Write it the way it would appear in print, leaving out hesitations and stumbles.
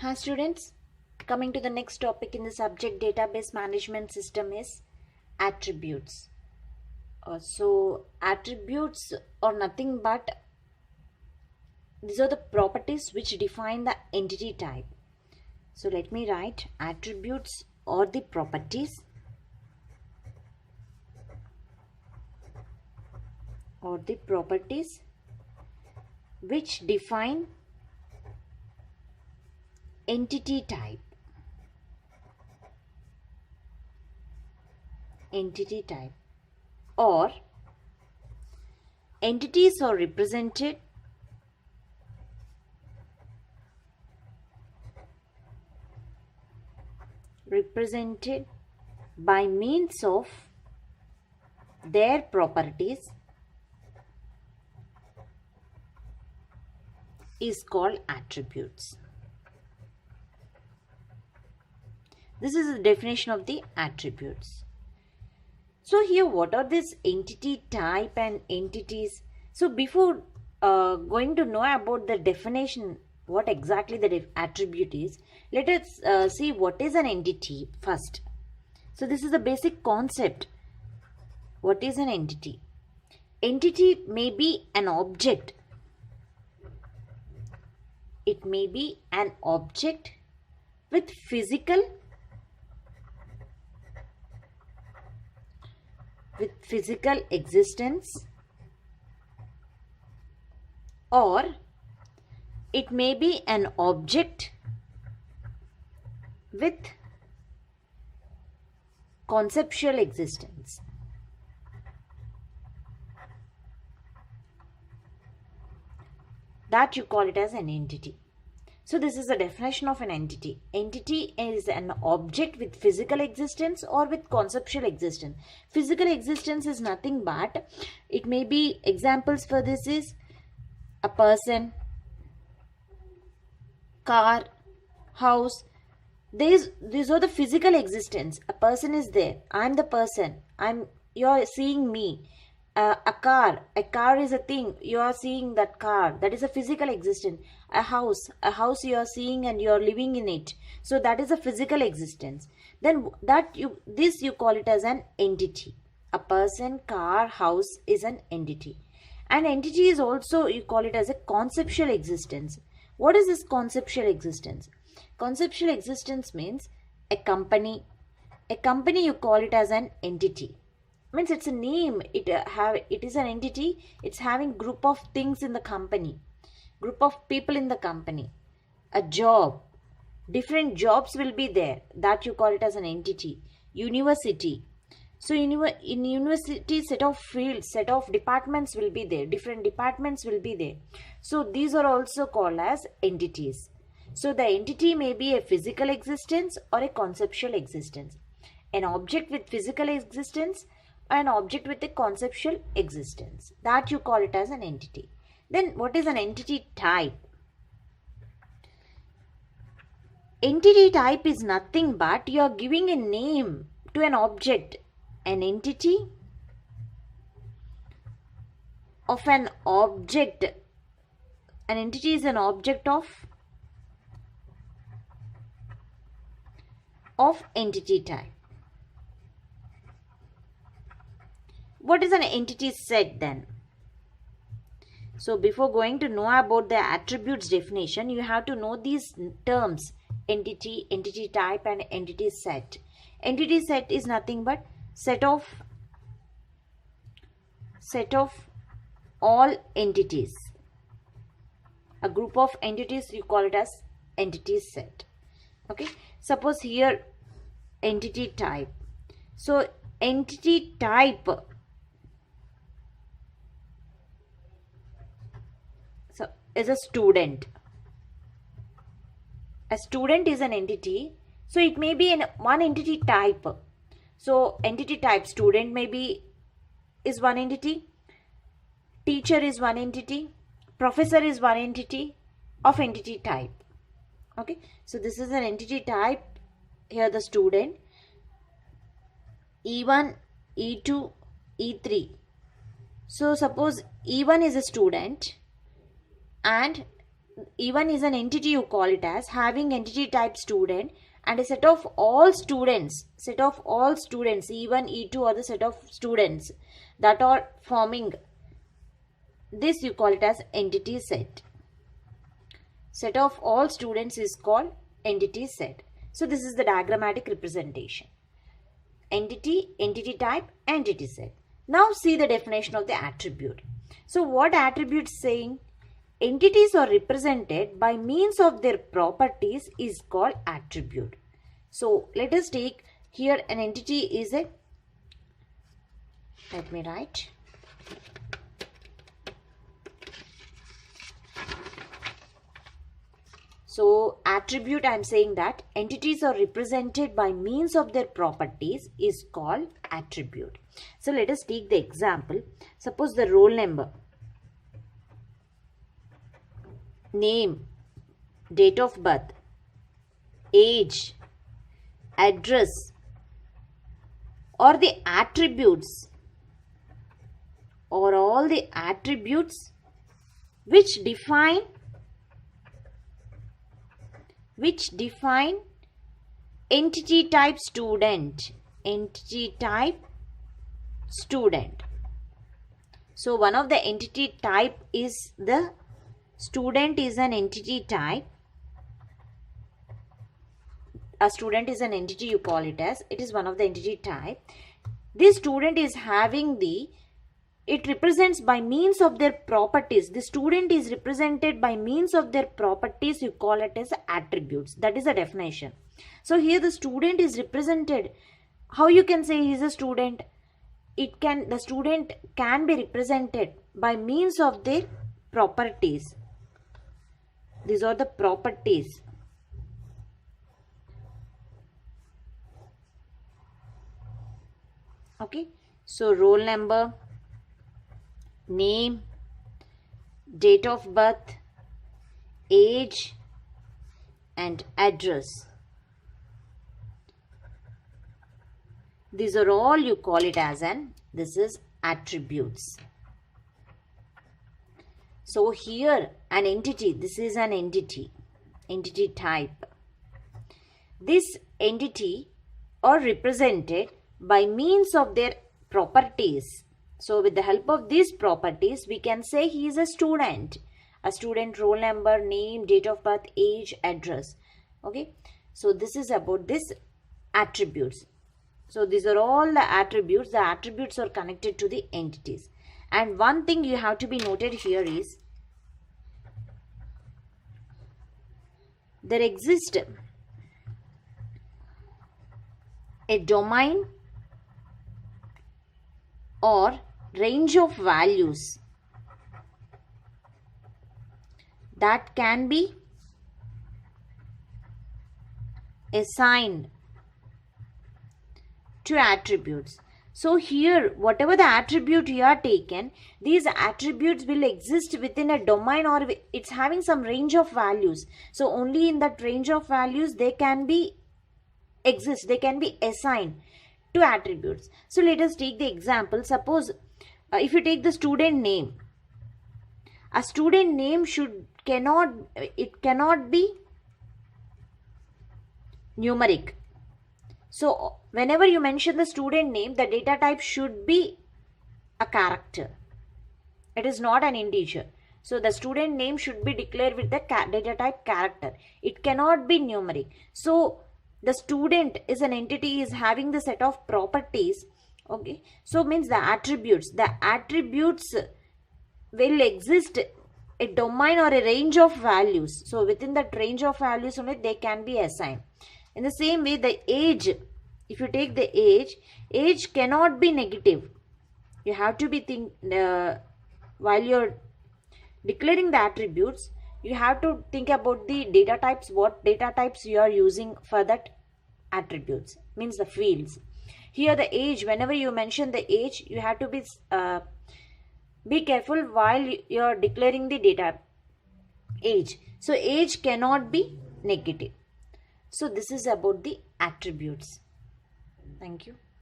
Hi students, coming to the next topic in the subject database management system is attributes. So attributes are nothing but these are the properties which define the entity type. So let me write attributes or the properties which define entity type. Or entities are represented by means of their properties is called attributes. This is the definition of the attributes. So here, what are this entity type and entities? So before going to know about the definition, what exactly the attribute is, let us see what is an entity first. So this is the basic concept. What is an entity? Entity may be an object. It may be an object with physical existence, or it may be an object with conceptual existence. That you call it as an entity. So this is the definition of an entity. Entity is an object with physical existence or with conceptual existence. Physical existence is nothing but, it may be, examples for this is a person, car, house. These are the physical existence. A person is there. I am the person. You're seeing me. A car is a thing. You are seeing that car. That is a physical existence. A house you are seeing and you are living in it. So that is a physical existence. Then you call it as an entity. A person, car, house is an entity. An entity is also, you call it as a conceptual existence. What is this conceptual existence? Conceptual existence means a company. A company, you call it as an entity. Means it's a name. It is an entity. It's having group of things in the company, group of people in the company. A job, different jobs will be there. That you call it as an entity. University. So in university, set of fields, set of departments will be there. Different departments will be there. So these are also called as entities. So the entity may be a physical existence or a conceptual existence. An object with physical existence, an object with a conceptual existence. That you call it as an entity. Then what is an entity type? Entity type is nothing but you are giving a name to an object. An entity of an object. An entity is an object of entity type. What is an entity set then? So before going to know about the attributes definition, you have to know these terms: entity, entity type, and entity set. Entity set is nothing but set of all entities. A group of entities, you call it as entity set. Okay. Suppose here entity type. So entity type. So is a student. A student is an entity. So it may be one entity type. So entity type, student is one entity. Teacher is one entity. Professor is one entity of entity type. Okay. So this is an entity type. Here the student. E1, E2, E3. So suppose E1 is a student and even is an entity, you call it as having entity type student and a set of all students, E1, E2 or the set of students that are forming this, you call it as entity set. Set of all students is called entity set. So this is the diagrammatic representation. Entity, entity type, entity set. Now see the definition of the attribute. So what attribute saying? Entities are represented by means of their properties is called attribute. So let us take here an entity is a, let me write. So attribute, I am saying that entities are represented by means of their properties is called attribute. So let us take the example. Suppose the roll number, name, date of birth, age, address, or the attributes, or all the attributes which define entity type student. So one of the entity type is the student is an entity type. A student is an entity, you call it as, it is one of the entity type. This student is having the, it represents by means of their properties. The student is represented by means of their properties, you call it as attributes. That is the definition. So here the student is represented. How you can say he is a student? The student can be represented by means of their properties. These are the properties. Okay. So roll number, name, date of birth, age, and address. These are all you call it as this is attributes. So here an entity, this is an entity type. This entity are represented by means of their properties. So with the help of these properties, we can say he is a student. A student, roll number, name, date of birth, age, address. Okay. So this is about this attributes. So these are all the attributes. The attributes are connected to the entities. And one thing you have to be noted here is, there exists a domain or range of values that can be assigned to attributes. So here whatever the attribute you are taken, these attributes will exist within a domain or it's having some range of values. So only in that range of values they can be exist, they can be assigned to attributes. So let us take the example. Suppose if you take the student name, a student name cannot be numeric. So whenever you mention the student name, the data type should be a character. It is not an integer. So the student name should be declared with the data type character. It cannot be numeric. So the student is an entity, is having the set of properties. Okay. So means the attributes will exist a domain or a range of values. So within that range of values only they can be assigned. In the same way, the age, if you take the age cannot be negative. You have to be while you're declaring the attributes, you have to think about the data types, what data types you are using for that attributes, means the fields. Here the age, whenever you mention the age, you have to be careful while you are declaring the data age. So age cannot be negative. So this is about the attributes. Thank you.